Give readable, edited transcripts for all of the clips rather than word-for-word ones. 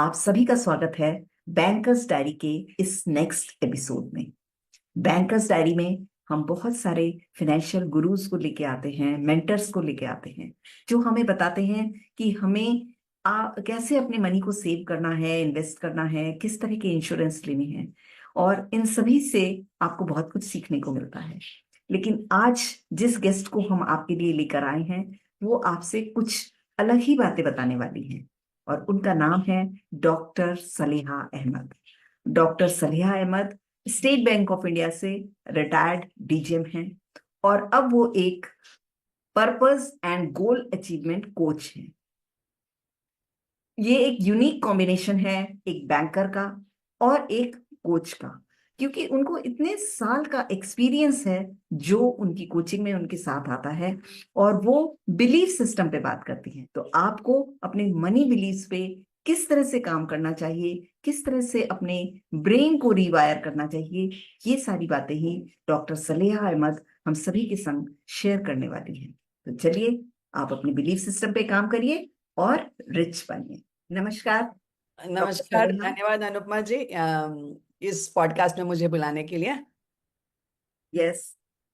आप सभी का स्वागत है बैंकर्स डायरी के इस नेक्स्ट एपिसोड में। बैंकर्स डायरी में हम बहुत सारे फाइनेंशियल गुरुज को लेके आते हैं, मेंटर्स को लेके आते हैं, जो हमें बताते हैं कि हमें कैसे अपने मनी को सेव करना है, इन्वेस्ट करना है, किस तरह के इंश्योरेंस लेने हैं। और इन सभी से आपको बहुत कुछ सीखने को मिलता है। लेकिन आज जिस गेस्ट को हम आपके लिए लेकर आए हैं, वो आपसे कुछ अलग ही बातें बताने वाली हैं। और उनका नाम है doctor Saleha Ahmed. Doctor Saleha Ahmed state bank of India से रिटायर्ड डीजीएम हैं और अब वो एक purpose and goal achievement coach हैं। ये एक यूनिक कॉम्बिनेशन है, एक बैंकर का और एक कोच का, क्योंकि उनको इतने साल का एक्सपीरियंस है जो उनकी कोचिंग में उनके साथ आता है। और वो बिलीफ सिस्टम पे बात करती हैं। तो आपको अपने मनी बिलीफ पे किस तरह से काम करना चाहिए, किस तरह से अपने ब्रेन को रिवायर करना चाहिए, ये सारी बातें ही डॉक्टर सलेहा अहमद हम सभी के संग शेयर करने वाली हैं। तो चलिए, आप अपने बिलीफ सिस्टम पे काम करिए और रिच बनिए। नमस्कार डॉक्टर नमस्कार, सलेहा। धन्यवाद अनुपमा जी इस पॉडकास्ट में मुझे बुलाने के लिए। यस,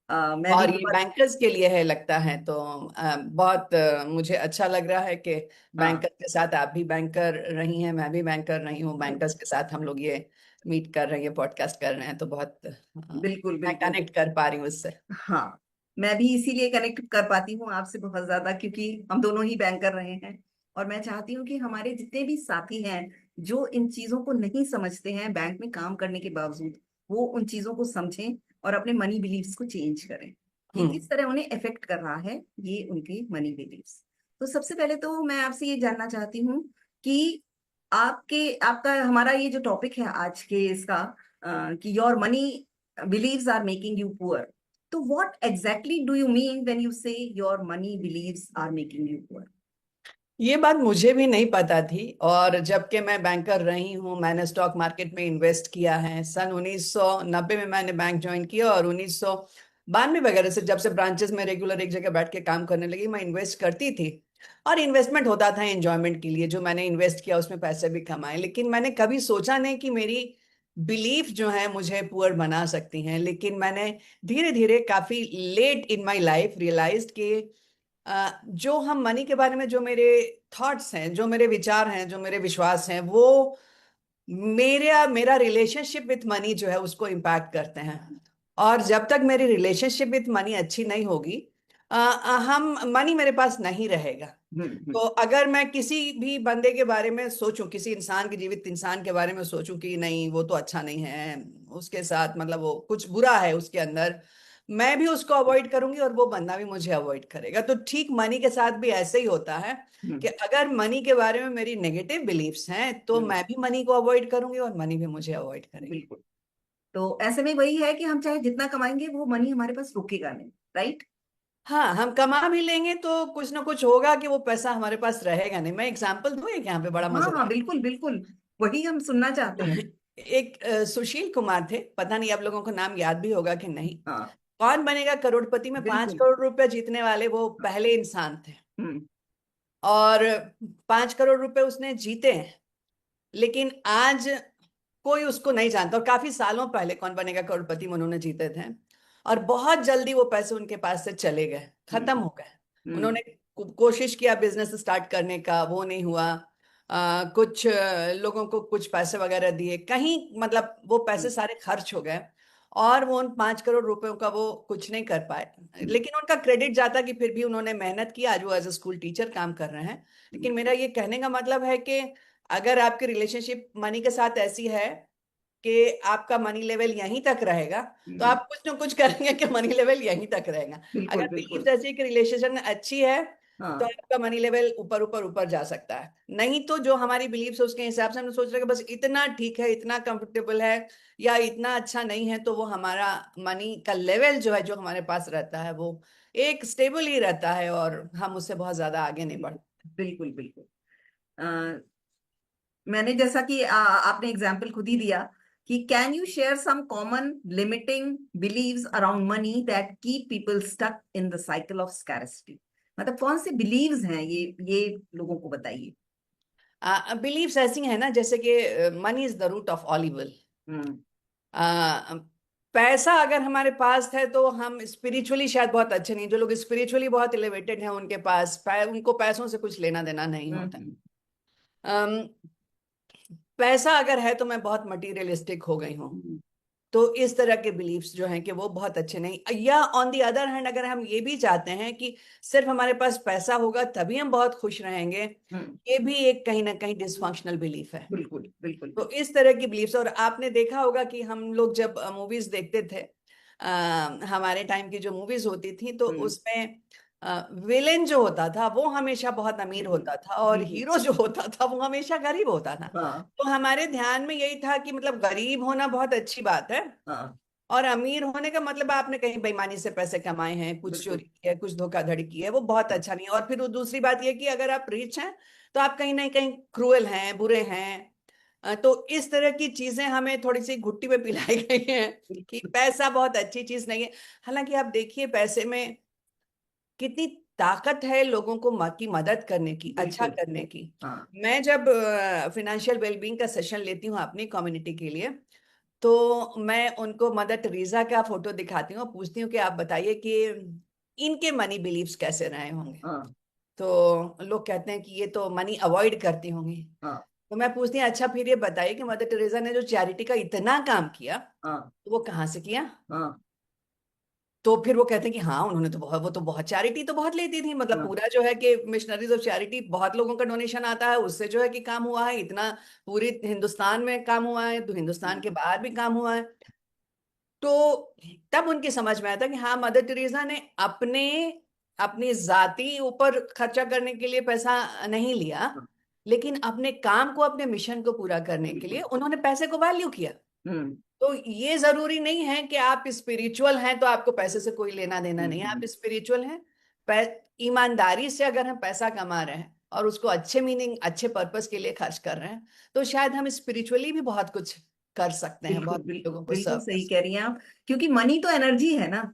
मैं भी और ये बहुत। बैंकर्स के लिए है लगता है, तो बहुत मुझे अच्छा लग रहा है कि हाँ, बैंकर के साथ आप भी बैंकर रही हैं, मैं भी बैंकर रही हूँ, बैंकर्स के साथ हम लोग ये मीट कर रहे हैं, ये पॉडकास्ट कर रहे हैं, तो बहुत बिल्कुल मैं बिल्कुल। कनेक्ट कर पा रही हूँ उससे। हाँ, मैं भी इसीलिए कनेक्ट कर पाती हूँ आपसे बहुत ज्यादा, क्योंकि हम दोनों ही बैंक कर रहे हैं। और मैं चाहती हूँ कि हमारे जितने भी साथी हैं जो इन चीजों को नहीं समझते हैं बैंक में काम करने के बावजूद, वो उन चीजों को समझें और अपने मनी बिलीव्स को चेंज करें कि हम्म। किस तरह उन्हें इफेक्ट कर रहा है ये उनके मनी बिलीव्स। तो सबसे पहले तो मैं आपसे ये जानना चाहती हूँ कि आपका हमारा ये जो टॉपिक है आज के इसका, कि your money beliefs are making you poor. तो what exactly do you mean when you say your money beliefs are making you poor? ये बात मुझे भी नहीं पता थी, और जबकि मैं बैंकर रही हूँ, मैंने स्टॉक मार्केट में इन्वेस्ट किया है। सन 1990 में मैंने बैंक ज्वाइन किया, और 1992 वगैरह से जब से ब्रांचेस में रेगुलर एक जगह बैठ के काम करने लगी, मैं इन्वेस्ट करती थी। और इन्वेस्टमेंट होता था एंजॉयमेंट के लिए, जो मैंने इन्वेस्ट किया उसमें पैसे भी कमाए, लेकिन मैंने कभी सोचा नहीं कि मेरी बिलीफ जो है मुझे पुअर बना सकती हैं। लेकिन मैंने धीरे धीरे, काफी late in my life, realized कि जो हम मनी के बारे में, जो मेरे थॉट्स हैं, जो मेरे विचार हैं, जो मेरे विश्वास हैं, वो मेरा मेरा रिलेशनशिप विथ मनी जो है उसको इम्पैक्ट करते हैं। और जब तक मेरी रिलेशनशिप विथ मनी अच्छी नहीं होगी, हम मनी मेरे पास नहीं रहेगा। हम्म। तो अगर मैं किसी भी बंदे के बारे में सोचूं, किसी इंसान के, जीवित इंसान के बारे में सोचूं कि नहीं वो तो अच्छा नहीं है, उसके साथ मतलब वो कुछ बुरा है उसके अंदर, मैं भी उसको अवॉइड करूंगी और वो बंदा भी मुझे अवॉइड करेगा। तो ठीक मनी के साथ भी ऐसे ही होता है कि हम्म। अगर मनी के बारे में मेरी नेगेटिव बिलीफ्स हैं तो हम्म। मैं भी मनी को अवॉइड करूंगी और मनी भी मुझे अवॉइड करेगी। बिल्कुल। तो ऐसे में वही है कि हम चाहे जितना कमाएंगे वो मनी हमारे पास रुकेगा नहीं, राइट? हाँ, हम कमा भी लेंगे तो कुछ ना कुछ होगा कि वो पैसा हमारे पास रहेगा नहीं। मैं एग्जांपल दूं एक यहाँ पे बड़ा हाँ हाँ, मजेदार। बिल्कुल बिल्कुल, वही हम सुनना चाहते हैं। एक सुशील कुमार थे, पता नहीं आप लोगों को नाम याद भी होगा कि नहीं। हाँ, कौन बनेगा करोड़पति में पांच बिल्कुल। करोड़ रुपए जीतने वाले वो हाँ, पहले इंसान थे। हम्म। और 5 करोड़ रुपए उसने जीते हैं। लेकिन आज कोई उसको नहीं जानता, और काफी सालों पहले कौन बनेगा करोड़पति में उन्होंने जीते थे। और बहुत जल्दी वो पैसे उनके पास से चले गए, खत्म हम्म। हो गए। हम्म। उन्होंने कोशिश किया बिजनेस स्टार्ट करने का, वो नहीं हुआ। कुछ लोगों को कुछ पैसे वगैरह दिए, कहीं मतलब वो पैसे हम्म। सारे खर्च हो गए। और वो उन 5 करोड़ रुपयों का वो कुछ नहीं कर पाए। हम्म। लेकिन उनका क्रेडिट जाता कि फिर भी उन्होंने मेहनत की, आज वो एज ए स्कूल टीचर काम कर रहे हैं। लेकिन मेरा ये कहने का मतलब है कि अगर आपकी रिलेशनशिप मनी के साथ ऐसी है कि आपका मनी लेवल यहीं तक रहेगा, तो हम्म। आप कुछ ना कुछ करेंगे कि मनी लेवल यहीं तक रहेगा। बिल्कुल अगर बिल्कुल। बिलीफ ऐसी कि रिलेशन अच्छी है, तो हाँ। आपका मनी लेवल ऊपर ऊपर ऊपर जा सकता है। नहीं तो जो हमारी बिलीफ है उसके हिसाब से हम सोच रहे हैं कि बस इतना ठीक है, इतना कंफर्टेबल है, या इतना अच्छा नहीं है, तो वो हमारा मनी का लेवल जो है, जो हमारे पास रहता है, वो एक स्टेबल ही रहता है, और हम उससे बहुत ज्यादा आगे नहीं बढ़। बिल्कुल बिल्कुल। मैंने जैसा कि आपने एग्जाम्पल खुद ही दिया कि can you share some common limiting beliefs around money that keep people stuck in the cycle of scarcity. मतलब कौन से बिलीव्स हैं ये लोगों को बताइए। बिलीव्स ऐसी है ना, जैसे कि money is the root of all evil. Hmm. पैसा अगर हमारे पास है तो हम स्पिरिचुअली शायद बहुत अच्छे नहीं, जो लोग स्पिरिचुअली बहुत एलिवेटेड हैं उनके पास उनको पैसों से कुछ लेना देना नहीं होता। हम्म। अम, पैसा अगर है तो मैं बहुत मटीरियलिस्टिक हो गई हूँ। हम्म। तो इस तरह के बिलीफ्स जो हैं कि वो बहुत अच्छे नहीं। या ऑन दी अदर हैंड, अगर हम ये भी चाहते हैं कि सिर्फ हमारे पास पैसा होगा तभी हम बहुत खुश रहेंगे, हम्म। ये भी एक कहीं ना कहीं डिसफंक्शनल बिलीफ है। बिल्कुल बिल्कुल तो बिल्कुल। इस तरह की बिलीफ्स, और आपने देखा होगा कि हम लोग जब मूवीज देखते थे, हमारे टाइम की जो मूवीज होती थी, तो हम्म। उसमें विलेन जो होता था वो हमेशा बहुत अमीर बिल्कुल होता था और बिल्कुल। हीरो जो होता था वो हमेशा गरीब होता था। हाँ तो हमारे ध्यान में यही था कि मतलब गरीब होना बहुत अच्छी बात है, हाँ। और अमीर होने का मतलब आपने कहीं बेईमानी से पैसे कमाए हैं, कुछ बिल्कुल। चोरी किया है, कुछ धोखाधड़ी की है, वो बहुत हाँ। अच्छा नहीं है। और फिर वो दूसरी बात ये कि अगर आप रिच हैं तो आप कहीं ना कहीं क्रूएल हैं, बुरे हैं। तो इस तरह की चीजें हमें थोड़ी सी घुट्टी में पिलाई गई हैं कि बिल्कुल। पैसा बहुत अच्छी चीज नहीं है। हालांकि आप देखिए पैसे में कितनी ताकत है लोगों को की मदद करने की, अच्छा बिल्कुल। करने की। हाँ। मैं जब फिनेंशियल वेलबींग का सेशन लेती हूँ अपनी कम्युनिटी के लिए, तो मैं उनको मदर टेरेसा का फोटो दिखाती हूँ और पूछती हूँ कि आप बताइए कि इनके मनी बिलीव्स कैसे रहे होंगे। हाँ तो लोग कहते हैं कि ये तो मनी अवॉइड करती होंगी। हाँ तो मैं पूछती हूँ अच्छा फिर ये बताइए कि मदर टेरेसा ने जो चैरिटी का इतना काम किया हाँ तो वो कहाँ से किया। हाँ तो फिर वो कहते हैं कि हाँ उन्होंने तो बहुत, वो तो बहुत चैरिटी तो बहुत लेती थी, मतलब हाँ। पूरा जो है कि मिशनरीज ऑफ चैरिटी बहुत लोगों का डोनेशन आता है, उससे जो है कि काम हुआ है इतना, पूरी हिंदुस्तान में काम हुआ है, तो हिंदुस्तान के बाहर भी काम हुआ है। तो तब उनकी समझ में आया था कि हाँ मदर टेरेसा ने अपने अपनी जाति ऊपर खर्चा करने के लिए पैसा नहीं लिया, हाँ, लेकिन अपने काम को, अपने मिशन को पूरा करने के लिए बिल्कुल। उन्होंने पैसे को वैल्यू किया। हम्म। तो ये जरूरी नहीं है कि आप स्पिरिचुअल हैं तो आपको पैसे से कोई लेना देना नहीं है। आप हम्म। स्पिरिचुअल हैं, ईमानदारी से अगर हम पैसा कमा रहे हैं और उसको अच्छे मीनिंग, अच्छे पर्पस के लिए खर्च कर रहे हैं, तो शायद हम स्पिरिचुअली भी बहुत कुछ कर सकते हैं, बिल्कुल बहुत बिल्कुल लोगों को बिल्कुल सर्व कर सही सकते कह रही हैं आप। क्योंकि मनी तो एनर्जी है ना,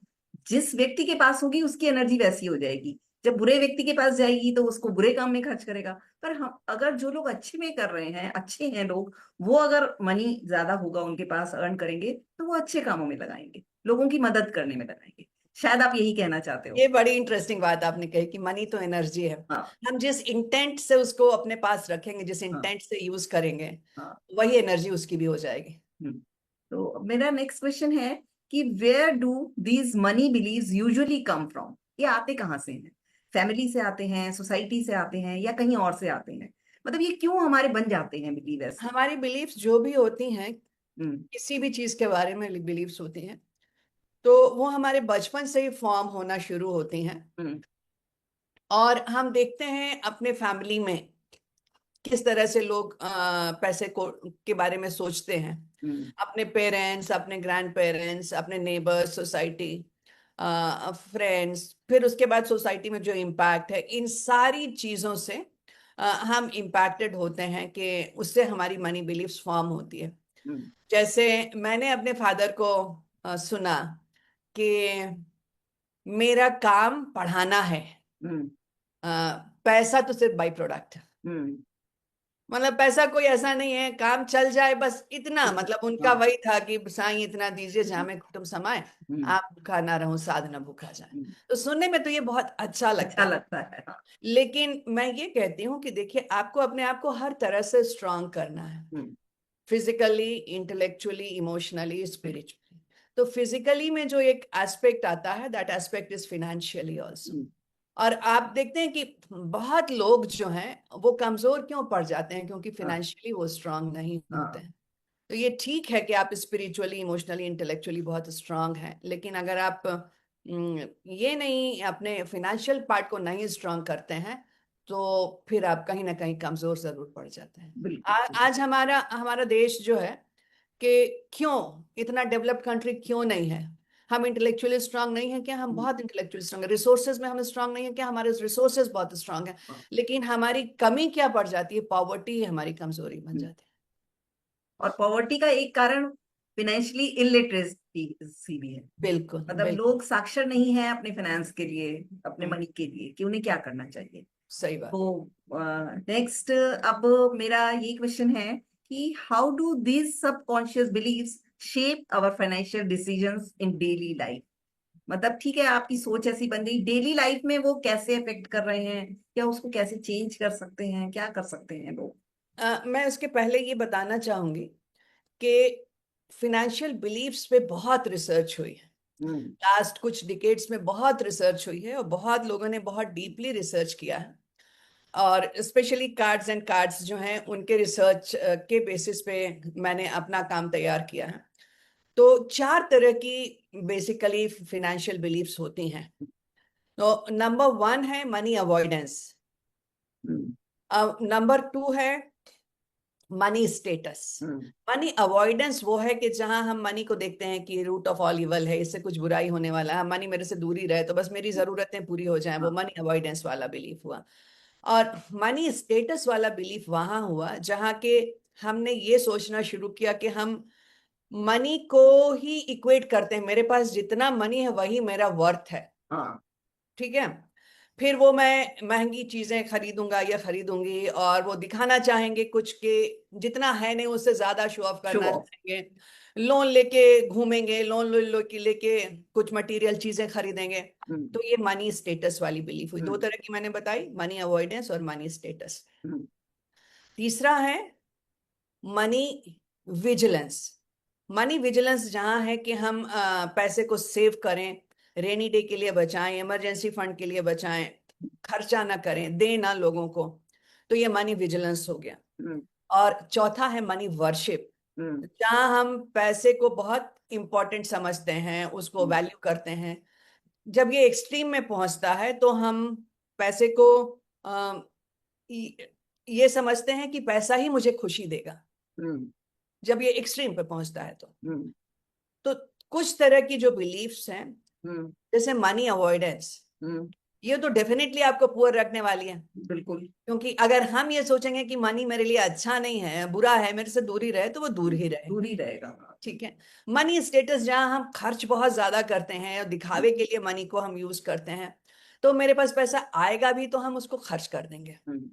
जिस व्यक्ति के पास होगी उसकी एनर्जी वैसी हो जाएगी। जब बुरे व्यक्ति के पास जाएगी तो उसको बुरे काम में खर्च करेगा। पर हम अगर जो लोग अच्छे में कर रहे हैं, अच्छे हैं लोग, वो अगर मनी ज्यादा होगा उनके पास, अर्न करेंगे तो वो अच्छे कामों में लगाएंगे, लोगों की मदद करने में लगाएंगे। शायद आप यही कहना चाहते हैं। ये हो। बड़ी इंटरेस्टिंग बात आपने कही कि मनी तो एनर्जी है। हाँ हम जिस इंटेंट से उसको अपने पास रखेंगे, जिस हाँ इंटेंट से यूज करेंगे, हाँ। वही एनर्जी उसकी भी हो जाएगी। तो मेरा नेक्स्ट क्वेश्चन है कि where do these money beliefs usually come from? ये आते कहाँ से हैं? फैमिली से आते हैं, सोसाइटी से आते हैं, या कहीं और से आते हैं? मतलब ये क्यों हमारे बन जाते हैं बिलीव ऐसे? हमारी बिलीफ्स जो भी होती हैं, हम्म। किसी भी चीज के बारे में बिलीफ्स होती हैं, तो वो हमारे बचपन से ही फॉर्म होना शुरू होती हैं। हम्म। और हम देखते हैं अपने फैमिली में किस तरह से लोग पैसे को के बारे में सोचते हैं। हम्म। अपने पेरेंट्स, अपने ग्रैंड पेरेंट्स, अपने नेबर्स, सोसाइटी, फ्रेंड्स, फिर उसके बाद सोसाइटी में जो इम्पैक्ट है, इन सारी चीजों से हम इम्पैक्टेड होते हैं कि उससे हमारी मनी बिलीफ्स फॉर्म होती है। हम्म। जैसे मैंने अपने फादर को सुना कि मेरा काम पढ़ाना है, हम्म। अ, पैसा तो सिर्फ बाई प्रोडक्ट है। हम्म। मतलब पैसा कोई ऐसा नहीं है, काम चल जाए बस इतना, अच्छा। मतलब उनका हाँ। वही था कि साईं इतना दीजिए जहां हम्म। में कुटुंब समाए, हम्म। आप भूखा ना रहूं साध ना भूखा जाए। हम्म। तो सुनने में तो ये बहुत अच्छा लगता अच्छा है, लगता है। हाँ। लेकिन मैं ये कहती हूँ कि देखिए आपको अपने आप को हर तरह से स्ट्रांग करना है, hmm. Physically, intellectually, emotionally, spiritually. तो फिजिकली में जो एक एस्पेक्ट आता है, that aspect is financially also. Hmm. और आप देखते हैं कि बहुत लोग जो हैं वो कमजोर क्यों पड़ जाते हैं, क्योंकि हाँ फिनेंशियली वो स्ट्रांग नहीं होते हाँ। हैं। तो ये ठीक है कि आप स्पिरिचुअली, इमोशनली, इंटेलेक्चुअली बहुत स्ट्रांग हैं, लेकिन अगर आप ये नहीं, अपने फिनेंशियल पार्ट को नहीं स्ट्रांग करते हैं, तो फिर आप कहीं ना कहीं कमजोर जरूर पड़ जाते हैं। बिल्कुल बिल्कुल। आज हमारा हमारा देश जो है कि क्यों इतना डेवलप्ड कंट्री क्यों नहीं है? हम इंटेलेक्चुअली स्ट्रांग नहीं है क्या? हम हम्म। बहुत इंटेलेक्चुअली स्ट्रांग है। रिसोर्सेज में हम स्ट्रांग नहीं है क्या? हमारे रिसोर्सेज बहुत स्ट्रांग है। हाँ। लेकिन हमारी कमी क्या पड़ जाती है? पॉवर्टी हमारी कमजोरी बन हम्म। जाती और पॉवर्टी का एक कारण फिनेंशियली इलिटरेसी भी है। है। बिल्कुल मतलब बिल्कुल। लोग साक्षर नहीं है अपने फाइनेंस के लिए, अपने मनी के लिए कि उन्हें क्या करना चाहिए। सही बात। तो नेक्स्ट, अब मेरा ये क्वेश्चन है कि how do these subconscious beliefs shape our financial decisions in daily life. मतलब ठीक है, आपकी सोच ऐसी बन गई, डेली लाइफ में वो कैसे अफेक्ट कर रहे हैं, या उसको कैसे चेंज कर सकते हैं, क्या कर सकते हैं लोग। मैं उसके पहले ये बताना चाहूंगी कि फिनेंशियल बिलीफ्स पे बहुत रिसर्च हुई है। हम्म। लास्ट कुछ डिकेड्स में बहुत रिसर्च हुई है और बहुत लोगों ने बहुत डीपली रिसर्च किया है। और स्पेशली कार्ड्स एंड कार्ड्स जो हैं उनके रिसर्च के बेसिस पे मैंने अपना काम तैयार किया है। तो 4 तरह की बेसिकली फिनेंशियल बिलीफ्स होती हैं। तो नंबर 1 है मनी अवॉइडेंस। हम्म। नंबर 2 है मनी स्टेटस। हम्म। मनी अवॉइडेंस वो है कि जहां हम मनी को देखते हैं कि रूट ऑफ ऑल इवल है, इससे कुछ बुराई होने वाला है, मनी मेरे से दूर ही रहे तो बस मेरी जरूरतें पूरी हो जाएं, वो हाँ। मनी अवॉइडेंस वाला बिलीफ हुआ। और मनी स्टेटस वाला बिलीफ वहां हुआ जहां के हमने ये सोचना शुरू किया कि हम मनी को ही इक्वेट करते हैं, मेरे पास जितना मनी है वही मेरा वर्थ है। हाँ। ठीक है। फिर वो मैं महंगी चीजें खरीदूंगा या खरीदूंगी और वो दिखाना चाहेंगे कुछ के जितना है नहीं उससे ज्यादा शो ऑफ शो करना ऑफ। चाहेंगे। लोन लेके घूमेंगे, लोन लेके लेके कुछ मटेरियल चीजें खरीदेंगे। हम्म। तो ये मनी स्टेटस वाली बिलीफ हुई। दो हम्म। तरह की मैंने बताई, मनी अवॉइडेंस और मनी स्टेटस। हम्म। तीसरा है मनी विजिलेंस। मनी विजिलेंस जहां है कि हम पैसे को सेव करें, रेनी डे के लिए बचाएं, इमरजेंसी फंड के लिए बचाएं, खर्चा ना करें, दें ना लोगों को। तो ये मनी विजिलेंस हो गया। हम्म। और चौथा है मनी वर्शिप, हम्म। जहां हम पैसे को बहुत इंपॉर्टेंट समझते हैं, उसको हम्म। वैल्यू करते हैं। जब ये एक्सट्रीम में पहुंचता है तो हम पैसे को अ, ये समझते हैं कि पैसा ही मुझे खुशी देगा। हम्म। जब ये एक्सट्रीम पे पहुंचता है हम्म। तो कुछ तरह की जो बिलीफ्स हैं, हम्म। जैसे मनी अवॉइडेंस, हम्म। ये तो डेफिनेटली आपको पुअर रखने वाली है। बिल्कुल। क्योंकि अगर हम ये सोचेंगे कि मनी मेरे लिए अच्छा नहीं है, बुरा है, मेरे से दूर ही रहे, तो वो दूर ही रहे। दूर ही रहेगा। ठीक है। मनी स्टेटस, जहां हम खर्च बहुत ज्यादा करते हैं और दिखावे के लिए मनी को हम यूज करते हैं, तो मेरे पास पैसा आएगा भी तो हम उसको खर्च कर देंगे। हम्म।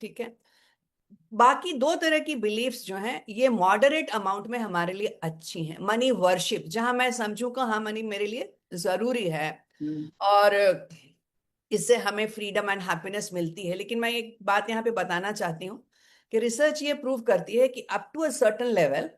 ठीक है। बाकी 2 तरह की बिलीफ्स जो हैं ये मॉडरेट अमाउंट में हमारे लिए अच्छी हैं। मनी वर्शिप, जहां मैं समझू कि हाँ मनी मेरे लिए जरूरी है हम्म। और इससे हमें फ्रीडम एंड हैप्पीनेस मिलती है। लेकिन मैं एक बात यहाँ पे बताना चाहती हूँ कि रिसर्च ये प्रूव करती है कि up to a certain level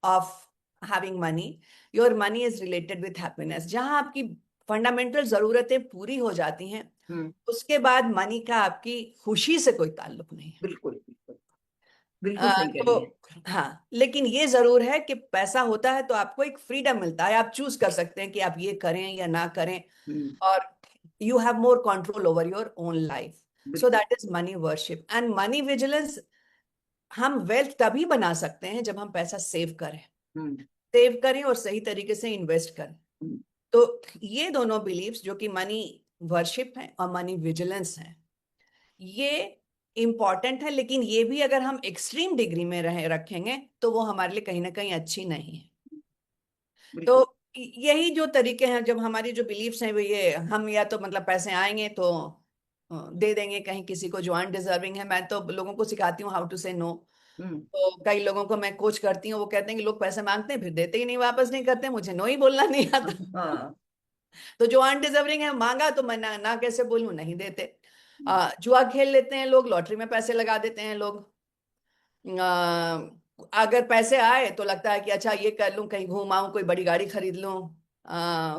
of having money, your money is related with happiness. जहां आपकी फंडामेंटल जरूरतें पूरी हो जाती हैं, हम्म। उसके बाद मनी का आपकी खुशी से कोई ताल्लुक नहीं है। बिल्कुल बिल्कुल। बिल्कुल सही कह रही है। तो हाँ, लेकिन ये जरूर है कि पैसा होता है तो आपको एक फ्रीडम मिलता है, आप चूज कर सकते हैं कि आप ये करें या ना करें। हम्म। और you have more control over your own life. So बिल्कुल। That is money worship and money vigilance. हम वेल्थ तभी बना सकते हैं जब हम पैसा सेव करें, हम्म। सेव करें और सही तरीके से इन्वेस्ट करें। हम्म। तो ये दोनों बिलीव्स जो कि मनी वर्शिप है और मनी विजिलेंस है, ये इंपॉर्टेंट है। लेकिन ये भी अगर हम एक्सट्रीम डिग्री में रहे रखेंगे तो वो हमारे लिए कहीं ना कहीं अच्छी नहीं है। बिल्कुल। तो यही जो तरीके हैं, जब हमारी जो बिलीफ्स हैं वो ये, हम या तो मतलब पैसे आएंगे तो दे देंगे कहीं किसी को जो अनडिजर्विंग है। मैं तो लोगों को सिखाती हूँ हाउ टू से नो। हम्म। तो कई लोगों को मैं कोच करती हूँ, वो कहते हैं कि लोग पैसे मांगते हैं फिर देते ही नहीं, वापस नहीं करते, मुझे नो ही बोलना नहीं आता। हाँ। तो जो अनडिजर्विंग है मांगा तो मैं ना, ना कैसे बोलूं, नहीं देते। जुआ खेल लेते हैं लोग, लॉटरी में पैसे लगा देते हैं लोग। अगर पैसे आए तो लगता है कि अच्छा ये कर लूं, कहीं घूम आऊं, कोई बड़ी गाड़ी खरीद लूं,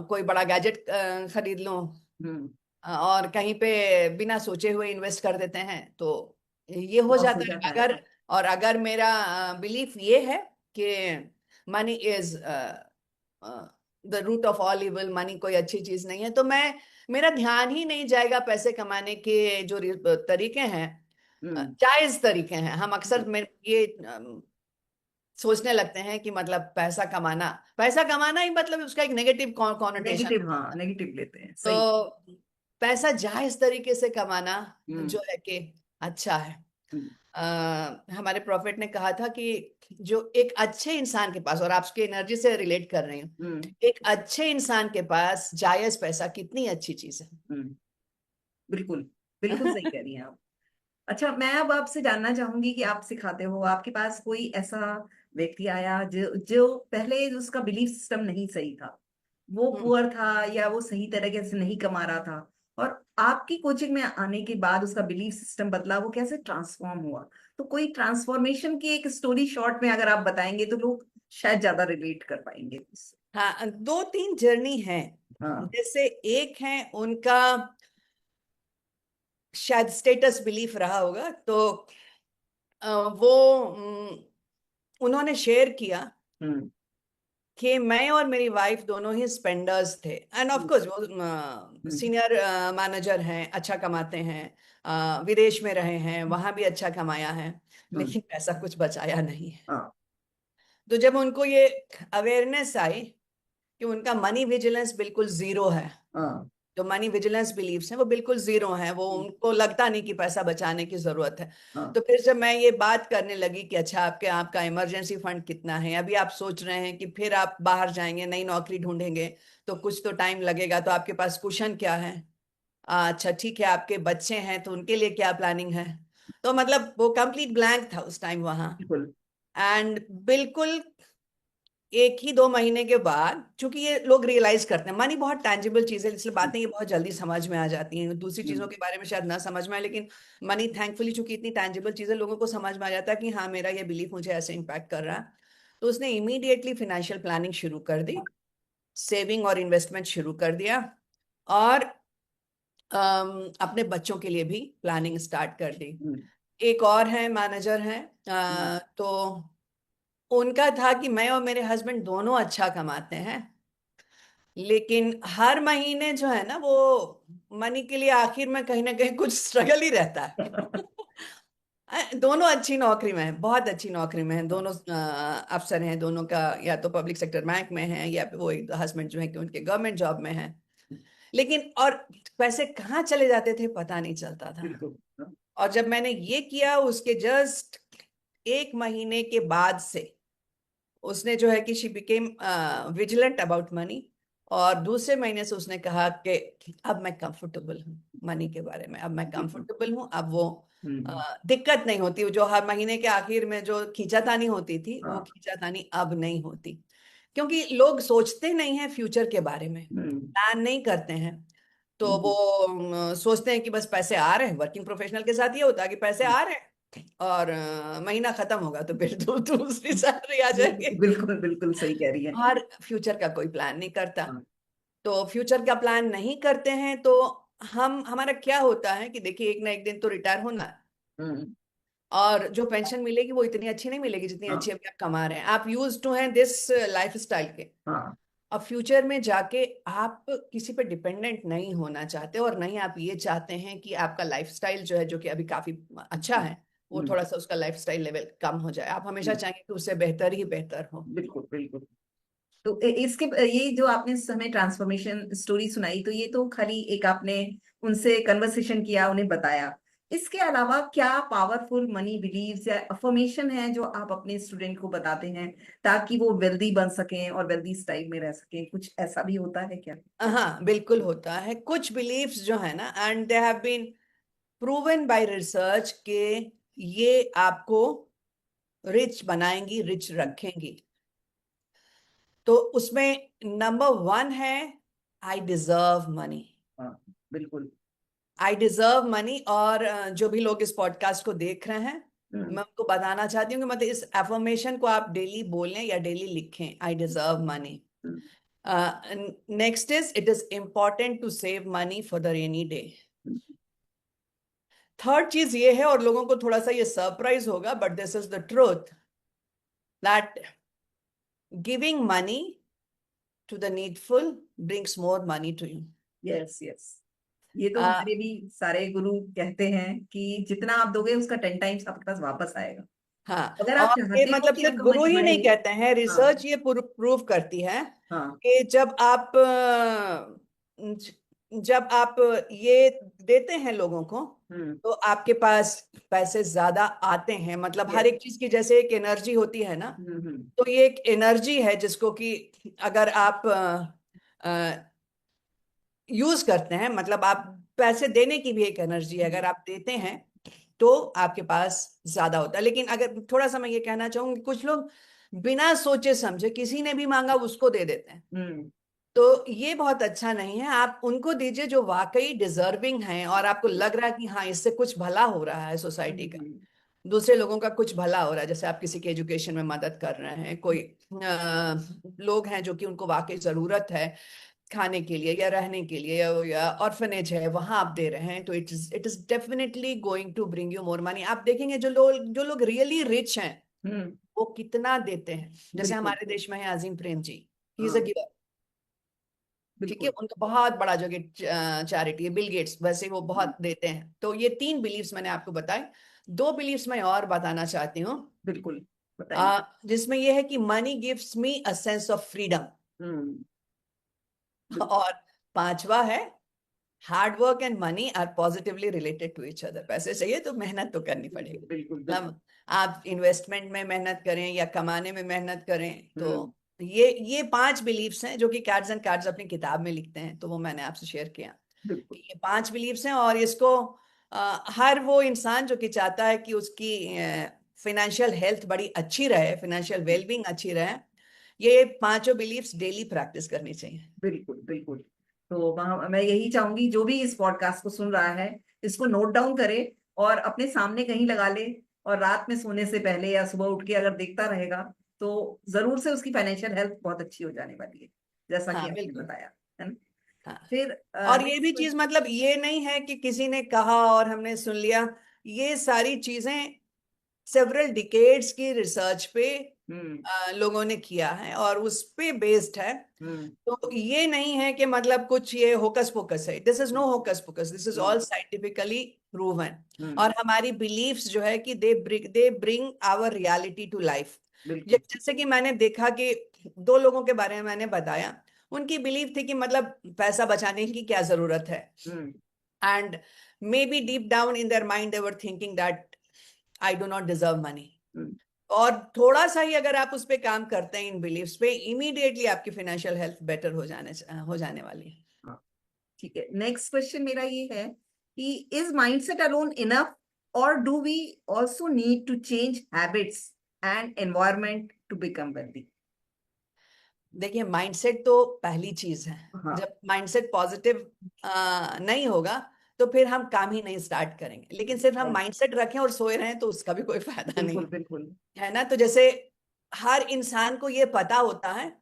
कोई बड़ा गैजेट खरीद लूं, हम्म। और कहीं पे बिना सोचे हुए इन्वेस्ट कर देते हैं। तो ये हो लॉस हो जाता है। जाता है। अगर मेरा बिलीफ ये है कि money is the root of all evil, money कोई अच्छी चीज नहीं है, तो मैं, मेरा ध्यान ही नहीं जाएगा पैसे कमाने के जो तरीके हैं, हम्म। जायज तरीके हैं। हम अक्सर ये सोचने लगते हैं कि मतलब पैसा कमाना ही मतलब उसका एक नेगेटिव कॉनोटेशन। नेगेटिव, हाँ, नेगेटिव लेते हैं, सही। तो पैसा जायज तरीके से कमाना हम्म। जो है कि अच्छा है। हम्म। हमारे प्रॉफिट ने कहा था कि जो एक अच्छे इंसान के पास, और आपकी एनर्जी से रिलेट कर रही हूँ, हम्म। एक अच्छे इंसान के पास जायज पैसा कितनी अच्छी चीज है। हम्म। बिल्कुल। बिल्कुल सही कह रही हैं आप। अच्छा, मैं अब आपसे जानना चाहूंगी कि आप सिखाते हो, आपके पास कोई ऐसा व्यक्ति आया जो जो पहले उसका बिलीफ सिस्टम नहीं सही था, वो हम्म। पुअर था या वो सही तरीके से नहीं कमा रहा था, और आपकी कोचिंग में आने के बाद उसका बिलीफ सिस्टम बदला, वो कैसे ट्रांसफॉर्म हुआ? तो कोई ट्रांसफॉर्मेशन की एक स्टोरी शॉर्ट में अगर आप बताएंगे तो लोग शायद ज्यादा रिलेट कर पाएंगे उससे। हाँ, दो तीन जर्नी है। हाँ। जैसे एक है उनका शायद स्टेटस बिलीफ रहा होगा, तो वो उन्होंने शेयर किया हम्म। कि मैं और मेरी वाइफ दोनों ही स्पेंडर्स थे, एंड ऑफ हम्म। कोर्स वो हम्म। सीनियर मैनेजर हैं, अच्छा कमाते हैं, विदेश में रहे हैं, वहां भी अच्छा कमाया है, हम्म। लेकिन पैसा कुछ बचाया नहीं है। हाँ। तो जब उनको ये अवेयरनेस आई कि उनका मनी विजिलेंस बिल्कुल जीरो है, हाँ। जो मनी विजिलेंस बिलीव्स हैं वो बिल्कुल जीरो हैं, वो उनको लगता नहीं कि पैसा बचाने की जरूरत है। हाँ। तो फिर जब मैं ये बात करने लगी कि अच्छा आपका इमरजेंसी फंड कितना है, अभी आप सोच रहे हैं कि फिर आप बाहर जाएंगे, नई नौकरी ढूंढेंगे, तो कुछ तो टाइम लगेगा, तो आपके पास कुशन क्या है? अच्छा ठीक है, आपके बच्चे हैं तो उनके लिए क्या प्लानिंग है? तो मतलब वो कंप्लीट ब्लैंक था उस टाइम वहां। बिल्कुल। एंड बिल्कुल एक ही दो महीने के बाद, चूंकि ये लोग रियलाइज करते हैं मनी बहुत टैंजिबल चीज है, इसलिए बातें ये बहुत जल्दी समझ में आ जाती हैं, दूसरी चीजों हम्म। के बारे में शायद ना समझ में आए, लेकिन मनी थैंकफुली चूंकि इतनी टैंजिबल चीज है, लोगों को समझ में आ जाता है कि हाँ मेरा ये बिलीफ मुझे ऐसे इम्पैक्ट कर रहा है। तो उसने इमीडिएटली फाइनेंशियल प्लानिंग शुरू कर दी, सेविंग और इन्वेस्टमेंट शुरू कर दिया, और अपने बच्चों के लिए भी प्लानिंग स्टार्ट कर दी। हम्म। एक और है मैनेजर हैं, हम्म। तो उनका था कि मैं और मेरे हस्बैंड दोनों अच्छा कमाते हैं, लेकिन हर महीने जो है ना वो मनी के लिए आखिर में कहीं ना कहीं कुछ स्ट्रगल ही रहता है। दोनों अच्छी नौकरी में हैं, बहुत अच्छी नौकरी में हैं दोनों, अफसर हैं दोनों का, या तो पब्लिक सेक्टर बैंक में हैं, या वो एक हस्बैंड जो है कि उनके गवर्नमेंट जॉब में हैं, लेकिन और पैसे कहाँ चले जाते थे पता नहीं चलता था। बिल्कुल। हाँ। और जब मैंने ये किया उसके जस्ट एक महीने के बाद से उसने जो है कि she became vigilant about money, और दूसरे महीने से उसने कहा कि अब मैं कंफर्टेबल हूँ मनी के बारे में, अब मैं बिल्कुल। कंफर्टेबल हूँ, अब वो हम्म। दिक्कत नहीं होती, जो हर महीने के आखिर में जो खींचातानी होती थी वो हाँ। खींचातानी अब नहीं होती, क्योंकि लोग सोचते नहीं हैं फ्यूचर के बारे में, हम्म। प्लान नहीं करते हैं। तो वो हम्म। सोचते हैं कि बस पैसे आ रहे हैं, वर्किंग प्रोफेशनल के साथ ये होता है कि पैसे आ रहे हैं, और महीना खत्म होगा तो फिर दूसरी सैलरी आ जाएगी, बिल्कुल बिल्कुल सही कह रही है। और फ्यूचर का कोई प्लान नहीं करता। हाँ। तो फ्यूचर का प्लान नहीं करते हैं तो हम हमारा क्या होता है कि देखिए एक ना एक दिन तो रिटायर होना है, हम्म। और जो पेंशन मिलेगी वो इतनी अच्छी नहीं मिलेगी जितनी हाँ। अच्छी अभी आप कमा रहे हैं, आप यूज टू हैं दिस लाइफ स्टाइल के। हाँ। अब फ्यूचर में जाके आप किसी पे डिपेंडेंट नहीं होना चाहते, और नहीं आप ये चाहते हैं कि आपका लाइफस्टाइल जो है, जो कि अभी काफी अच्छा है, वो हम्म। थोड़ा सा उसका लाइफस्टाइल लेवल कम हो जाए, आप हमेशा हम्म। चाहेंगे कि उससे बेहतर ही बेहतर हो। बिल्कुल बिल्कुल। तो इसके ये जो आपने हमें ट्रांसफॉर्मेशन स्टोरी सुनाई, तो ये तो खाली एक आपने उनसे कन्वर्सेशन किया, उन्हें बताया। इसके अलावा क्या पावरफुल मनी बिलीव्स या अफर्मेशन है जो आप अपने स्टूडेंट को बताते हैं ताकि वो वेल्दी बन सकें और वेल्दी स्टाइल में रह सकें? कुछ ऐसा भी होता है क्या? हाँ बिल्कुल होता है, कुछ बिलीफ्स जो है ना, and they have been proven by research के ये आपको रिच बनाएंगी, रिच रखेंगी। तो उसमें नंबर वन है, आई डिजर्व मनी। हाँ। बिल्कुल। आई डिजर्व मनी, और जो भी लोग इस पॉडकास्ट को देख रहे हैं, हम्म। मैं उनको बताना चाहती हूँ कि मतलब इस एफर्मेशन को आप डेली बोलें या डेली लिखें, I deserve money. Hmm. Next is it is important to save money for the rainy day. Third चीज ये है, और लोगों को थोड़ा सा ये सरप्राइज होगा, but this is the truth, that giving money to the needful brings more money to you. Yes yes. ये तो हमारे भी सारे गुरु कहते हैं कि जितना आप दोगे उसका 10 टाइम्स आपके पास वापस आएगा। हाँ, अगर आप और ये चाहते हो मतलब कि सिर्फ आपका गुरु मनी ही बढ़े। नहीं कहते हैं, हाँ। रिसर्च ये प्रूव करती है हाँ। कि जब आप ये देते हैं लोगों को, हम्म। तो आपके पास पैसे ज्यादा आते हैं, मतलब हर यस। एक चीज की जैसे एक एनर्जी होती है ना, हम्म। हम्म। तो ये एक एनर्जी है जिसको कि अगर आप यूज करते हैं, मतलब आप पैसे देने की भी एक एनर्जी है, अगर आप देते हैं तो आपके पास ज्यादा होता है। लेकिन अगर थोड़ा सा मैं ये कहना चाहूंगी, कुछ लोग बिना सोचे समझे किसी ने भी मांगा उसको दे देते हैं, हम्म। तो ये बहुत अच्छा नहीं है। आप उनको दीजिए जो वाकई डिजर्विंग हैं और आपको लग रहा है कि हाँ इससे कुछ भला हो रहा है सोसाइटी का, दूसरे लोगों का कुछ भला हो रहा है। जैसे आप किसी के एजुकेशन में मदद कर रहे हैं, कोई लोग हैं जो कि उनको वाकई जरूरत है खाने के लिए या रहने के लिए, या ऑर्फनेज है वहां आप दे रहे हैं, तो it is definitely going to bring you more money. आप देखेंगे जो लोग रियली रिच हैं हम्म। वो कितना देते हैं। जैसे बिल्कुल। हमारे देश में है अजीम Prem ji, he is a हाँ। गिवर। ठीक है, बिल्कुल। उनका बहुत बड़ा जो कि चैरिटी है। बिल गेट्स वैसे वो बहुत देते हैं। तो ये 3 बिलीव्स मैंने आपको बताए। 2 बिलीव्स मैं और बताना चाहती हूँ, बिल्कुल बताइए। जिसमें यह है कि money gives me a sense of freedom. Hmm. बिल्कुल। और 5वां है, hard work and money are positively related to each other. पैसे चाहिए तो मेहनत तो करनी पड़ेगी। बिल्कुल। बिल्कुल। मतलब आप इन्वेस्टमेंट में मेहनत करें या कमाने में मेहनत करें, तो हम्म। ये 5 बिलीव्स हैं जो कि कार्ड्स एंड कार्ड्स अपनी किताब में लिखते हैं, तो वो मैंने आपसे शेयर किया बिल्कुल। कि ये 5 बिलीव्स हैं। और इसको हर वो इंसान जो कि चाहता है कि उसकी फाइनेंशियल हेल्थ बड़ी अच्छी रहे, फाइनेंशियल वेलबींग अच्छी रहे, ये 5 बिलीव्स डेली प्रैक्टिस करनी चाहिए। बिल्कुल। बिल्कुल। तो मैं यही चाहूंगी जो भी इस पॉडकास्ट को सुन रहा है इसको नोट डाउन करे और अपने सामने कहीं लगा ले, और रात में सोने से पहले या सुबह उठ के अगर देखता रहेगा तो जरूर से उसकी फाइनेंशियल हेल्थ बहुत अच्छी हो जाने वाली है, जैसा कि हाँ आपने बिल्कुल। बताया, है ना। हाँ, फिर और ये भी नेक्स्ट चीज, क्वेश्चन। मतलब ये नहीं है कि किसी ने कहा और हमने सुन लिया। ये सारी चीजें सेवरल डिकेड्स की रिसर्च पे हम्म। लोगों ने किया है और उस पे बेस्ड है। हम्म। तो ये नहीं है कि मतलब कुछ ये होकस पोकस है। This is no hocus pocus, this is hmm. All scientifically proven. Hmm. और हमारी बिलीफ्स जो है कि they bring our reality to life. बिल्कुल। जैसे कि मैंने देखा कि 2 लोगों के बारे में मैंने बताया, उनकी बिलीफ थी कि मतलब पैसा बचाने की क्या जरूरत है, hmm. And maybe deep down in their mind they were thinking that I do not deserve money. Hmm. और थोड़ा सा ही अगर आप उस पे काम करते हैं इन बिलीव्स पे, इमीडिएटली आपकी फाइनेंशियल हेल्थ बेटर हो जाने वाली है। हाँ, ठीक है। नेक्स्ट क्वेश्चन मेरा ये है कि इज माइंडसेट अलोन इनफ, और do we also need to change habits and environment to become wealthy? देखिए, माइंडसेट तो पहली चीज है। हाँ। जब माइंडसेट पॉजिटिव नहीं होगा तो फिर हम काम ही नहीं स्टार्ट करेंगे। लेकिन सिर्फ हम right. माइंडसेट रखें और सोए रहें तो उसका भी कोई फायदा नहीं बिल्कुल। बिल्कुल। है ना। तो जैसे हर इंसान को ये पता होता है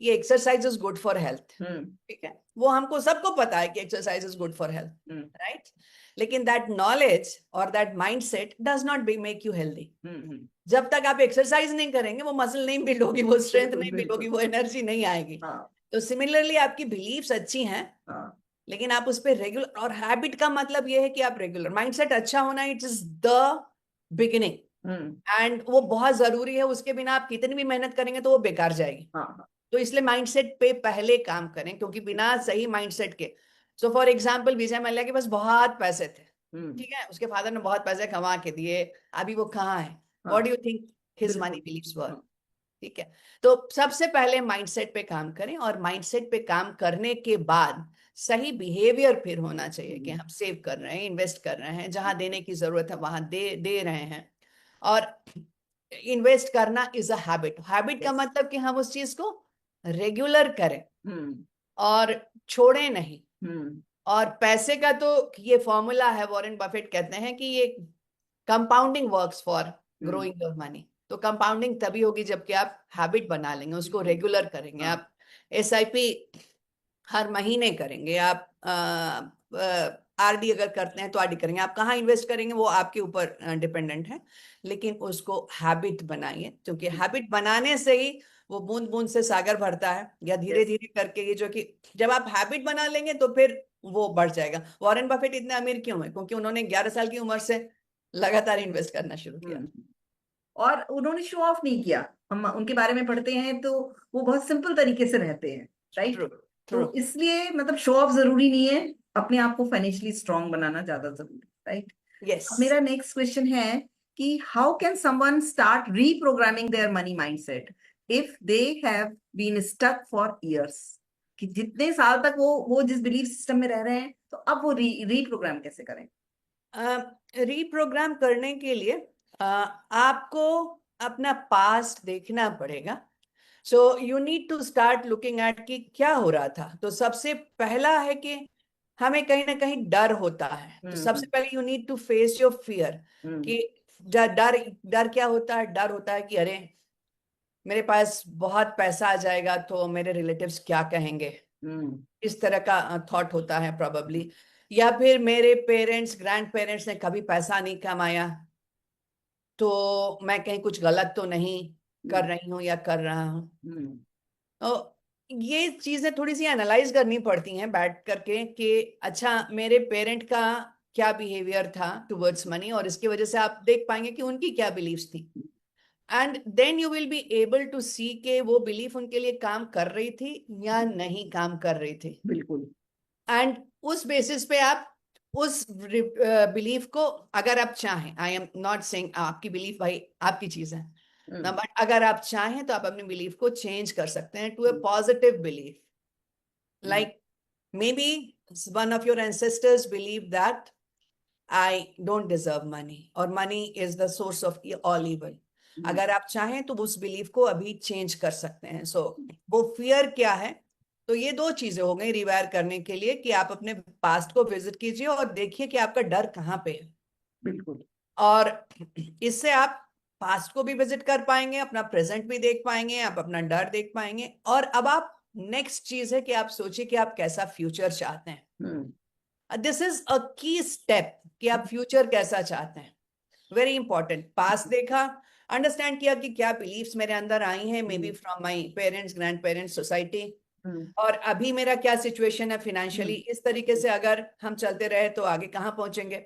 ये exercise is good for health, hmm. ठीक है, वो हमको सबको पता है कि exercise is good for health, hmm. Right. लेकिन दैट नॉलेज और that mindset does not be make you healthy. Hmm. जब तक आप एक्सरसाइज नहीं करेंगे वो मसल नहीं बिल्ड होगी, वो स्ट्रेंथ बिल्कुल। नहीं बिल्ड होगी, बिल्कुल। वो एनर्जी नहीं आएगी। हाँ। तो सिमिलरली आपकी बिलीव्स अच्छी हैं, हाँ। लेकिन आप उस पर रेगुलर, और हैबिट का मतलब ये है कि आप रेगुलर, माइंडसेट अच्छा होना it is the beginning, hmm. And वो बहुत जरूरी है। उसके बिना आप कितनी भी मेहनत करेंगे तो वो बेकार जाएगी। हाँ। हाँ। तो इसलिए माइंडसेट पे पहले काम करें, क्योंकि बिना सही माइंडसेट के, so for example Vijay Mallya के पास बहुत पैसे थे, हम्म। ठीक है, उसके फादर ने बहुत पैसे कमा के दिए, अभी वो कहाँ है, हाँ। What do you think his money बिल्कुल। बिलीव्स वर, हाँ। ठीक है। तो सबसे पहले माइंडसेट पे काम करें, और माइंडसेट पे काम करने के बाद सही बिहेवियर फिर होना चाहिए कि हम्म। हम सेव कर रहे हैं, इन्वेस्ट कर रहे हैं, जहां देने की जरूरत है वहां दे दे रहे हैं। और इन्वेस्ट करना इज अ हैबिट। हैबिट का यस। मतलब कि हम उस चीज को रेगुलर करें हम्म। और छोड़े नहीं। हम्म। और पैसे का तो ये फॉर्मूला है, वॉरेन बफेट कहते हैं कि ये compounding works for hmm. Growing your money. तो कंपाउंडिंग तभी होगी जबकि आप हैबिट बना लेंगे, उसको बिल्कुल। रेगुलर करेंगे। हाँ। आप एसआईपी हर महीने करेंगे, आप आरडी अगर करते हैं तो आरडी करेंगे, आप कहाँ इन्वेस्ट करेंगे वो आपके ऊपर डिपेंडेंट है। लेकिन उसको हैबिट बनाइए, क्योंकि हैबिट बनाने से ही वो बूंद बूंद से सागर भरता है, या धीरे यस। धीरे करके ये जो कि जब आप हैबिट बना लेंगे तो फिर वो बढ़ जाएगा। वॉरेन बफेट इतने अमीर क्यों है? क्योंकि उन्होंने 11 साल की उम्र से लगातार इन्वेस्ट करना शुरू किया। हम्म। और उन्होंने शो ऑफ नहीं किया। हम उनके बारे में पढ़ते हैं तो वो बहुत सिंपल तरीके से रहते हैं, राइट। ट्रू। ट्रू। तो इसलिए मतलब शो ऑफ जरूरी नहीं है, अपने आप को फाइनेंशियली स्ट्रांग बनाना ज्यादा जरूरी है, राइट। यस। अब मेरा नेक्स्ट क्वेश्चन है कि how can someone start reprogramming their money mindset if they have been stuck for years? कि जितने साल तक वो जिस बिलीफ सिस्टम में रह रहे हैं, तो अब वो रीप्रोग्राम कैसे करें? रीप्रोग्राम करने के लिए आपको अपना पास्ट देखना पड़ेगा। So you need to start looking at कि क्या हो रहा था। तो सबसे पहला है कि हमें कहीं ना कहीं डर होता है, तो सबसे हम्म। पहले you need to face your fear. Hmm. कि डर डर क्या होता है? डर होता है कि अरे मेरे पास बहुत पैसा आ जाएगा तो मेरे रिलेटिव्स क्या कहेंगे, हम्म। इस तरह का थॉट होता है प्रॉबली। या फिर मेरे पेरेंट्स ग्रैंड पेरेंट्स ने कभी पैसा नहीं कमाया, तो मैं कहीं कुछ गलत तो नहीं कर हम्म। रही हूँ या कर रहा हूँ। हम्म। तो ये चीजें थोड़ी सी एनालाइज करनी पड़ती हैं बैठ करके कि अच्छा मेरे पेरेंट का क्या बिहेवियर था टुवर्ड्स मनी, और इसकी वजह से आप देख पाएंगे कि उनकी क्या बिलीव्स थी। And then you will be able to see के वो बिलीफ उनके लिए काम कर रही थी या नहीं काम कर रही थी। बिल्कुल। एंड उस बेसिस पे आप उस बिलीफ को, अगर आप चाहें, आई एम नॉट सेइंग आपकी बिलीफ भाई आपकी चीज है ना, हम्म। बट अगर आप चाहें तो आप अपने बिलीफ को चेंज कर सकते हैं to a positive belief. Hmm. Like maybe one of your ancestors believe that I don't deserve money और money is the source of all evil. Hmm. अगर आप चाहें तो उस बिलीफ को अभी चेंज कर सकते हैं। सो वो फियर क्या है? तो ये दो चीजें हो गई रिवायर करने के लिए कि आप अपने पास्ट को विजिट कीजिए और देखिए कि आपका डर कहाँ पे है। बिल्कुल। और इससे आप पास्ट को भी विजिट कर पाएंगे, अपना प्रेजेंट भी देख पाएंगे, आप अपना डर देख पाएंगे। और अब आप नेक्स्ट चीज है कि आप सोचिए कि आप कैसा फ्यूचर चाहते हैं। हम्म। दिस इज अ की स्टेप कि आप फ्यूचर कैसा चाहते हैं। Very important. पास्ट देखा, अंडरस्टैंड किया कि क्या बिलीफ्स मेरे अंदर आई हैं, maybe hmm. From my parents grandparents society, hmm. और अभी मेरा क्या सिचुएशन है फाइनेंशियली। हम्म। इस तरीके से अगर हम चलते रहे तो आगे कहाँ पहुंचेंगे।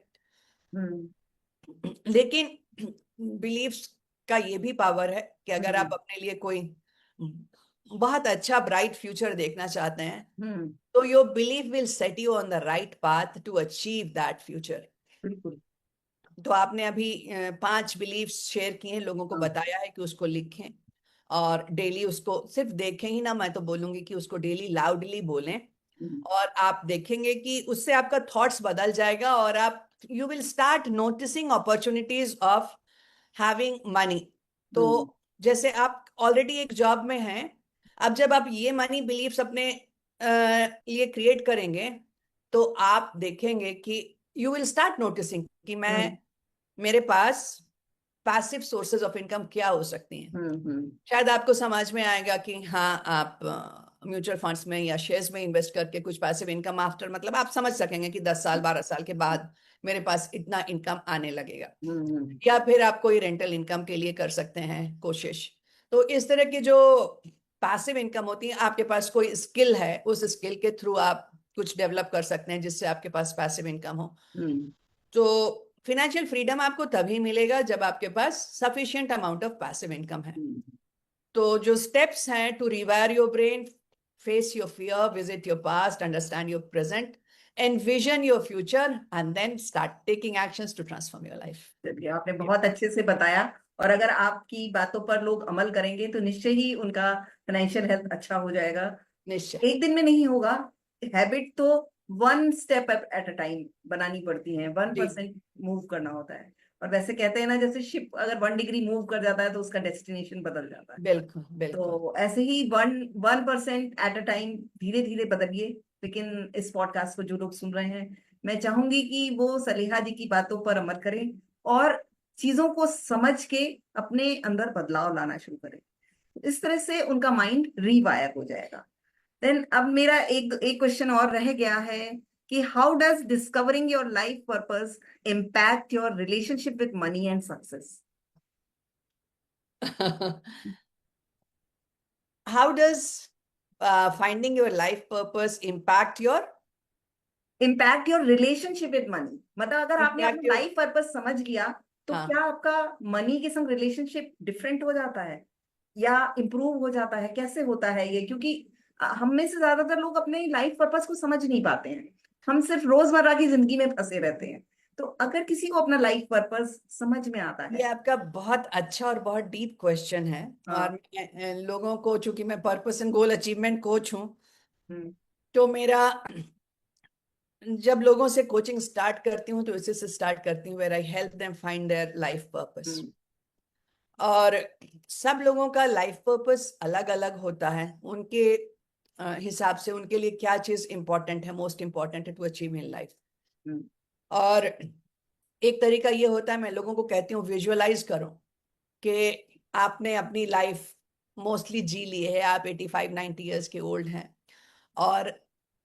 हम्म। लेकिन बिलीफ्स का ये भी पावर है कि अगर आप हम्म। अपने लिए कोई बहुत अच्छा ब्राइट फ्यूचर देखना चाहते हैं, हम्म। तो your belief will set you on the right path to achieve that future. बिल्कुल। तो आपने अभी 5 बिलीफ्स शेयर किए हैं, लोगों को हाँ। बताया है कि उसको लिखें और डेली उसको सिर्फ देखें ही ना, मैं तो बोलूंगी कि उसको डेली लाउडली बोलें। हम्म। और आप देखेंगे कि उससे आपका थॉट्स बदल जाएगा और आप you will start noticing opportunities of having money. तो हम्म। जैसे आप ऑलरेडी एक जॉब में हैं, अब जब आप ये मनी बिलीफ्स अपने लिए क्रिएट करेंगे तो आप देखेंगे कि यू विल स्टार्ट नोटिसिंग कि हम्म। मेरे पास पैसिव सोर्सेज ऑफ इनकम क्या हो सकती हैं। हम्म। हम्म। शायद आपको समझ में आएगा कि हाँ आप म्यूचुअल फंड्स में या शेयर्स में इन्वेस्ट करके कुछ पैसिव इनकम आफ्टर, मतलब आप समझ सकेंगे कि 10 साल 12 साल के बाद मेरे पास इतना इनकम आने लगेगा। हम्म। या फिर आप कोई रेंटल इनकम के लिए कर सकते हैं कोशिश। तो इस तरह की जो पैसिव इनकम होती है, आपके पास कोई स्किल है, उस स्किल के थ्रू आप कुछ डेवलप कर सकते हैं जिससे आपके पास पैसिव इनकम हो। हम्म। तो फिनेंशियल फ्रीडम आपको तभी मिलेगा जब आपके पास sufficient amount of passive income है। हम्म। तो जो स्टेप्स हैं to rewire your brain, face your fear, visit your past, understand your present, envision your future, and then start taking actions to transform your life. चलिए, आपने बहुत अच्छे से बताया। और अगर आपकी बातों पर लोग अमल करेंगे तो निश्चय ही उनका फाइनेंशियल हेल्थ अच्छा हो जाएगा। निश्चय। एक दिन में नहीं होगा। हैबिट तो 1 स्टेप एट अ टाइम बनानी पड़ती है, वन जी परसेंट मूव करना होता है। और वैसे कहते हैं ना, जैसे शिप अगर 1 डिग्री मूव कर जाता है तो उसका डेस्टिनेशन बदल जाता है। बिल्कुल बिल्कुल। तो ऐसे ही one one percent at a time धीरे धीरे बदलिए। लेकिन इस पॉडकास्ट को जो लोग सुन रहे हैं, मैं चाहूंगी कि वो सलेहा जी की बातों पर अमल करें और चीजों को समझ के अपने अंदर बदलाव लाना शुरू करें। इस तरह से उनका माइंड रीवायर हो जाएगा। देन अब मेरा एक एक क्वेश्चन और रह गया है कि how does discovering your life purpose impact your relationship with money and success? How does finding your life purpose impact your relationship with money, मतलब अगर आपने अपना impact your लाइफ पर्पस समझ लिया तो हाँ। क्या आपका मनी के संग रिलेशनशिप डिफरेंट हो जाता है या इम्प्रूव हो जाता है? कैसे होता है ये? क्योंकि हम में से ज्यादातर लोग अपने लाइफ पर्पस को समझ नहीं पाते हैं। हम सिर्फ रोजमर्रा की जिंदगी में फंसे रहते हैं। तो अगर किसी को अपना लाइफ पर्पस समझ में आता ये है। आपका बहुत अच्छा और बहुत डीप क्वेश्चन है। और हाँ। मैं लोगों को, चूंकि मैं purpose and goal achievement coach हूँ, हम्म तो मेरा जब लोगों से कोचिंग स्टार्ट करती हूँ तो इसी से स्टार्ट करती हूँ, where I help them find their life purpose. Hmm और सब लोगों का लाइफ पर्पस अलग अलग होता है, उनके हिसाब से उनके लिए क्या चीज इंपॉर्टेंट है, मोस्ट इंपॉर्टेंट है टू अचीव इन लाइफ। हम्म और एक तरीका ये होता है, मैं लोगों को कहती हूँ विजुअलाइज करो कि आपने अपनी लाइफ मोस्टली जी ली है, आप 85-90 ईयर्स के ओल्ड हैं, और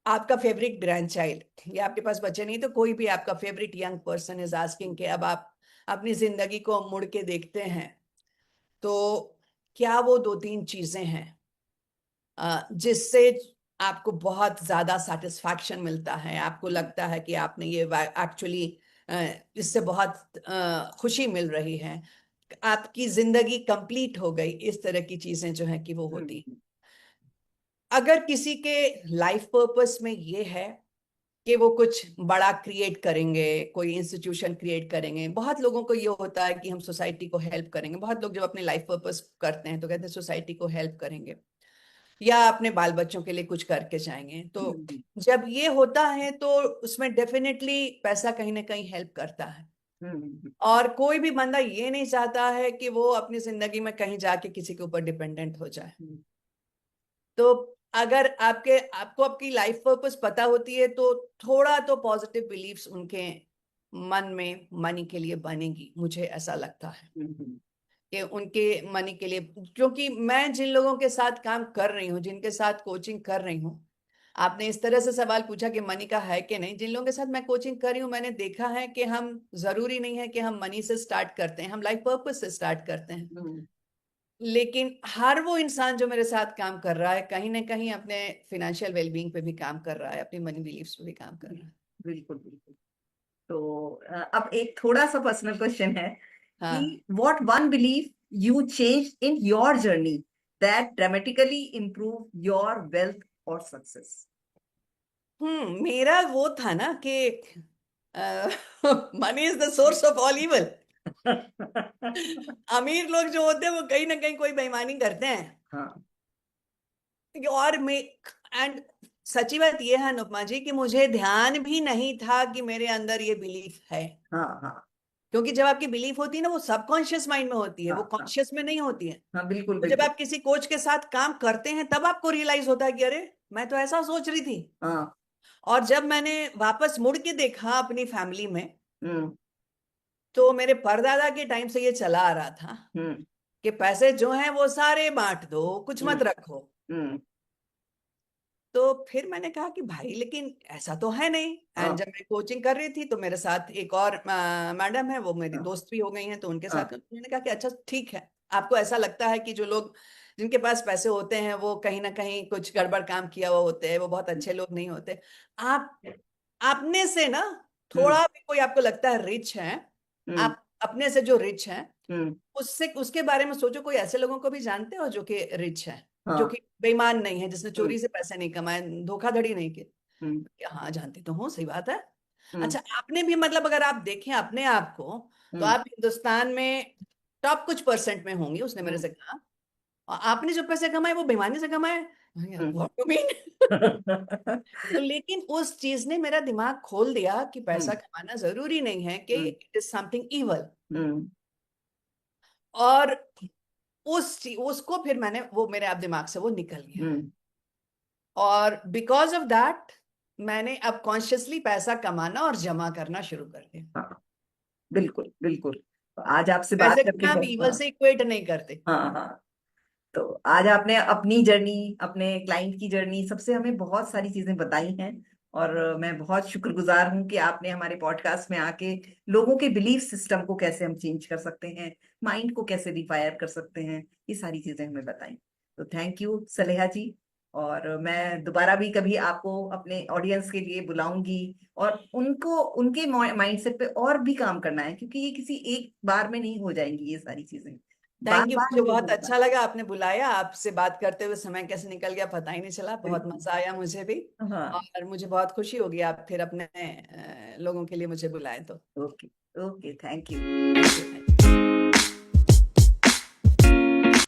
आपका फेवरेट ग्रैंड चाइल्ड या आपके पास बच्चे नहीं तो कोई भी आपका favourite young person is asking कि अब आप अपनी जिंदगी को मुड़ के देखते हैं तो क्या वो 2-3 चीजें हैं जिससे आपको बहुत ज्यादा सेटिस्फैक्शन मिलता है, आपको लगता है कि आपने ये एक्चुअली इससे बहुत खुशी मिल रही है, आपकी जिंदगी कंप्लीट हो गई, इस तरह की चीजें जो है कि वो होती। हम्म अगर किसी के लाइफ पर्पस में ये है कि वो कुछ बड़ा क्रिएट करेंगे, कोई इंस्टीट्यूशन क्रिएट करेंगे, बहुत लोगों को ये होता है कि हम सोसाइटी को हेल्प करेंगे, बहुत लोग जब अपने लाइफ पर्पस करते हैं तो कहते हैं सोसाइटी को हेल्प करेंगे या अपने बाल बच्चों के लिए कुछ करके जाएंगे। तो हम्म जब ये होता है तो उसमें डेफिनेटली पैसा कहीं ना कहीं हेल्प करता है। हम्म और कोई भी बंदा ये नहीं चाहता है कि वो अपनी जिंदगी में कहीं जाके किसी के ऊपर डिपेंडेंट हो जाए। हम्म तो अगर आपको आपकी लाइफ पर्पस पता होती है तो थोड़ा तो पॉजिटिव बिलीफ्स उनके मन में मनी के लिए बनेगी, मुझे ऐसा लगता है हम्म कि उनके मनी के लिए। क्योंकि मैं जिन लोगों के साथ काम कर रही हूँ, जिनके साथ कोचिंग कर रही हूँ, आपने इस तरह से सवाल पूछा कि मनी का है कि नहीं, जिन लोगों के साथ मैं कोचिंग कर रही हूँ मैंने देखा है कि हम जरूरी नहीं है कि हम मनी से स्टार्ट करते हैं, हम लाइफ पर्पस से स्टार्ट करते हैं। हम्म लेकिन हर वो इंसान जो मेरे साथ काम कर रहा है कहीं ना कहीं अपने फिनेंशियल वेलबींग पे भी काम कर रहा है, अपनी मनी बिलीफ्स पे भी काम कर रहा है। बिल्कुल बिल्कुल। तो अब एक थोड़ा सा पर्सनल क्वेश्चन है कि हाँ। What one belief you change in your journey that dramatically improve your wealth और सक्सेस। मेरा वो था ना कि money is the source of all evil. अमीर लोग जो होते हैं वो कहीं ना कहीं कोई बेईमानी करते हैं। हाँ और मैं एंड सच्ची बात ये है अनुपमा जी कि मुझे ध्यान भी नहीं था कि मेरे अंदर ये बिलीफ है। हाँ हाँ क्योंकि जब आपकी बिलीफ होती है ना वो सबकॉन्शियस माइंड में होती है, हाँ वो हाँ कॉन्शियस में नहीं होती है। हाँ बिल्कुल तो जब बिल्कुल। आप किसी कोच के साथ काम करते हैं तब आपको रियलाइज होता है कि अरे मैं तो ऐसा सोच रही थी। हाँ और जब मैंने वापस मुड़ के देखा अपनी फैमिली में हम्म तो मेरे परदादा के टाइम से ये चला आ रहा था हम्म कि पैसे जो हैं वो सारे बांट दो, कुछ हम्म मत रखो। हम्म तो फिर मैंने कहा कि भाई लेकिन ऐसा तो है नहीं। एंड हाँ जब मैं कोचिंग कर रही थी तो मेरे साथ एक और मैडम है, वो मेरी हाँ दोस्त भी हो गई हैं, तो उनके साथ हाँ मैंने कहा कि अच्छा ठीक है, आपको ऐसा लगता है कि जो लोग जिनके पास पैसे होते हैं वो कहीं ना कहीं कुछ गड़बड़ काम किया हुआ होते हैं, वो बहुत अच्छे लोग नहीं होते। आप अपने से ना हम्म थोड़ा भी कोई आपको लगता है रिच है, हम्म आप अपने से जो रिच हैं हम्म उससे उसके बारे में सोचो। कोई ऐसे लोगों को भी जानते हो जो कि रिच है, जो हाँ कि बेईमान नहीं है, जिसने हम्म चोरी से पैसे नहीं कमाए, धोखाधड़ी नहीं की। हम्म हाँ जानती तो हूँ, सही बात है। हम्म अच्छा आपने भी मतलब अगर आप देखें अपने आप को तो हम्म आप हिंदुस्तान में टॉप कुछ परसेंट में होंगी, उसने मेरे हम्म से कहा। और आपने जो पैसे कमाए वो बेईमानी से कमाए। हम्म व्हाट यू मीन? तो लेकिन उस चीज ने मेरा दिमाग खोल दिया कि पैसा हम्म कमाना जरूरी नहीं है कि hmm it is something evil. Hmm और उसको फिर मैंने वो मेरे आप दिमाग से वो निकल गया। हम्म और बिकॉज ऑफ दैट मैंने अब कॉन्शियसली पैसा कमाना और जमा करना शुरू कर दिया। हाँ बिल्कुल बिल्कुल। तो आज आपसे बात पैसे को करके ना हम बहुत ईवल से इक्वेट नहीं करते। हाँ हाँ। तो आज आपने अपनी जर्नी, अपने क्लाइंट की जर्नी, सबसे हमें बहुत सारी चीजें बताई हैं। और मैं बहुत शुक्रगुजार हूं कि आपने हमारे पॉडकास्ट में आके लोगों के बिलीफ सिस्टम को कैसे हम चेंज कर सकते हैं, माइंड को कैसे रिफायर कर सकते हैं, ये सारी चीजें हमें बताई। तो थैंक यू सलेहा जी। और मैं दोबारा भी कभी आपको अपने ऑडियंस के लिए बुलाऊंगी। और उनको उनके माइंडसेट पे और भी काम करना है, क्योंकि ये किसी एक बार में नहीं हो जाएंगी ये सारी चीजें, बार थैंक यू, बार मुझे नहीं बहुत होगा। अच्छा लगा आपने बुलाया, आपसे बात करते हुए समय कैसे निकल गया पता ही नहीं चला, बहुत बिल्कुल। मजा आया मुझे भी। हाँ। और मुझे बहुत खुशी होगी आप फिर अपने लोगों के लिए मुझे बुलाएं तो। Okay. Okay thank you. Thank you.